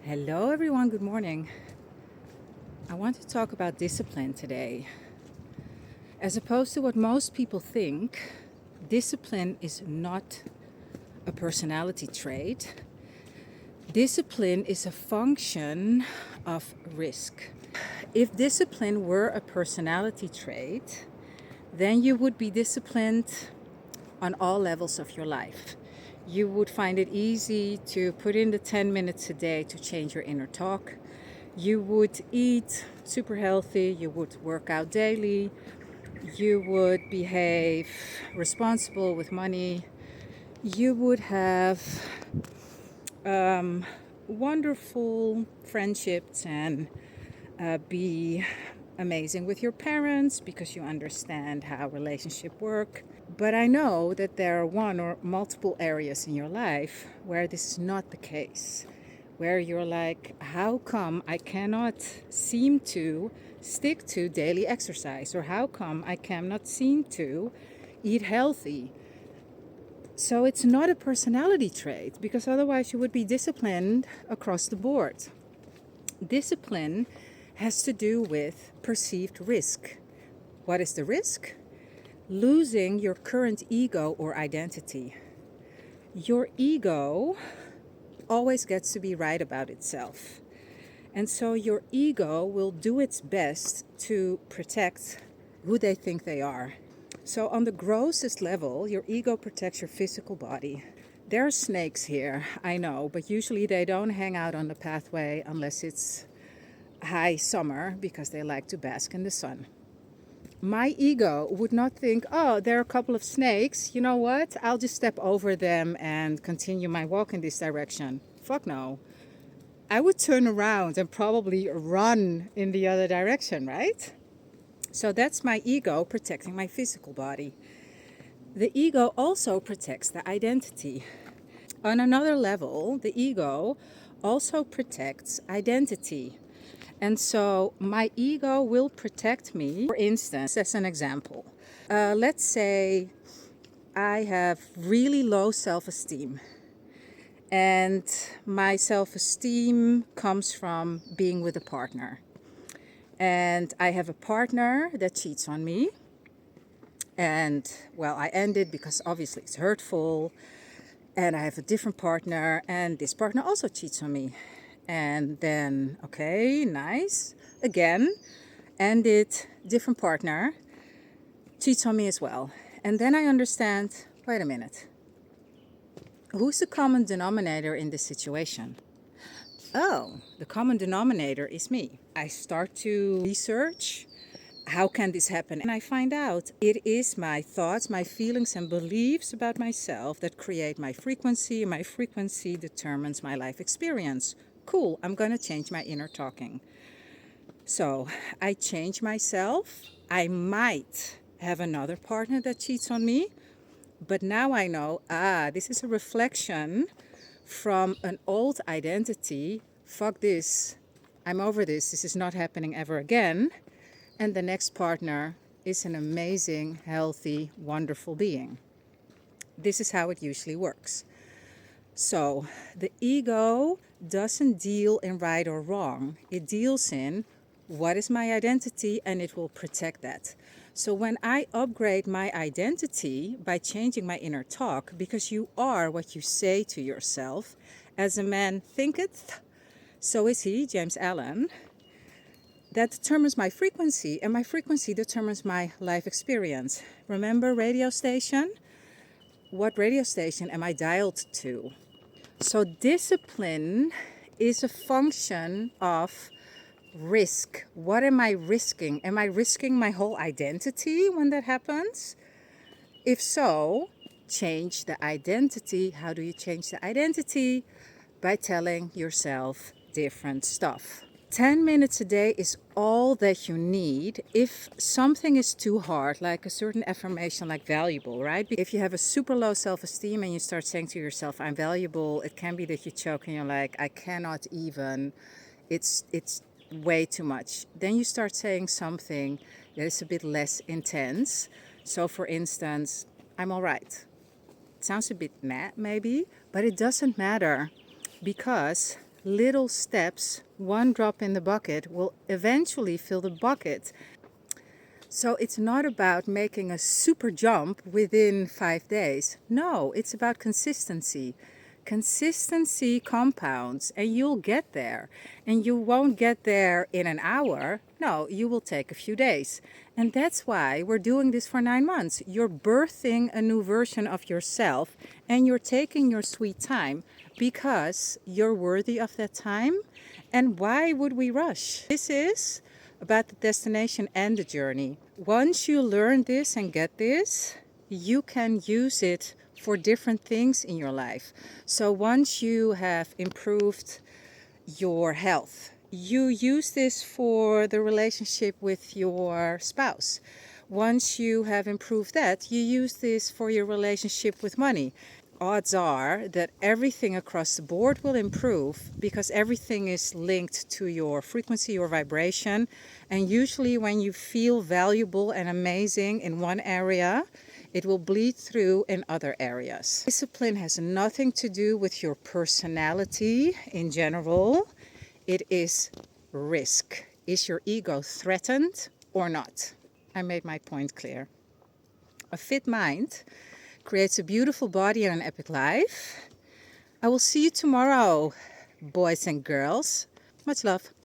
Hello, everyone. Good morning. I want to talk about discipline today. As opposed to what most people think, discipline is not a personality trait. Discipline is a function of risk. If discipline were a personality trait, then you would be disciplined on all levels of your life. You would find it easy to put in the 10 minutes a day to change your inner talk. You would eat super healthy, you would work out daily, you would behave responsible with money, you would have wonderful friendships and be amazing with your parents because you understand how relationships work. But I know that there are one or multiple areas in your life where this is not the case, where you're like, how come I cannot seem to stick to daily exercise, or how come I cannot seem to eat healthy? So it's not a personality trait, because otherwise you would be disciplined across the board. Discipline has to do with perceived risk. What is the risk? Losing your current ego or identity. Your ego always gets to be right about itself. And so your ego will do its best to protect who they think they are. So on the grossest level, your ego protects your physical body. There are snakes here, I know, but usually they don't hang out on the pathway unless it's high summer because they like to bask in the sun. My ego would not think, oh, there are a couple of snakes. You know what? I'll just step over them and continue my walk in this direction. Fuck no. I would turn around and probably run in the other direction, right? So that's my ego protecting my physical body. The ego also protects the identity. On another level, the ego also protects identity. And so my ego will protect me. For instance, as an example, let's say I have really low self-esteem. And my self-esteem comes from being with a partner. And I have a partner that cheats on me. And, well, I ended because obviously it's hurtful. And I have a different partner, and this partner also cheats on me. And then, okay, nice. Again, ended, different partner, cheats on me as well. And then I understand, wait a minute. Who's the common denominator in this situation? Oh, the common denominator is me. I start to research, how can this happen? And I find out it is my thoughts, my feelings and beliefs about myself that create my frequency. My frequency determines my life experience. Cool, I'm going to change my inner talking. So I change myself. I might have another partner that cheats on me. But now I know, this is a reflection from an old identity. Fuck this. I'm over this. This is not happening ever again. And the next partner is an amazing, healthy, wonderful being. This is how it usually works. So the ego doesn't deal in right or wrong. It deals in what is my identity, and it will protect that. So when I upgrade my identity by changing my inner talk, because you are what you say to yourself, as a man thinketh, so is he, James Allen. That determines my frequency, and my frequency determines my life experience. Remember radio station? What radio station am I dialed to? So discipline is a function of risk. What am I risking? Am I risking my whole identity when that happens? If so, change the identity. How do you change the identity? By telling yourself different stuff. 10 minutes a day is all that you need if something is too hard, like a certain affirmation like valuable, right? If you have a super low self-esteem and you start saying to yourself, I'm valuable, it can be that you choke and you're like, I cannot even, it's way too much. Then you start saying something that is a bit less intense. So for instance, I'm all right. It sounds a bit mad maybe, but it doesn't matter, because little steps, one drop in the bucket, will eventually fill the bucket. So it's not about making a super jump within 5 days. No, it's about consistency. Consistency compounds and you'll get there. And you won't get there in an hour. No, you will take a few days. And that's why we're doing this for 9 months. You're birthing a new version of yourself and you're taking your sweet time because you're worthy of that time. And why would we rush? This is about the destination and the journey. Once you learn this and get this, you can use it for different things in your life. So once you have improved your health, you use this for the relationship with your spouse. Once you have improved that, you use this for your relationship with money. Odds are that everything across the board will improve because everything is linked to your frequency or vibration. And usually when you feel valuable and amazing in one area, it will bleed through in other areas. Discipline has nothing to do with your personality in general. It is risk. Is your ego threatened or not? I made my point clear. A fit mind creates a beautiful body and an epic life. I will see you tomorrow, boys and girls. Much love.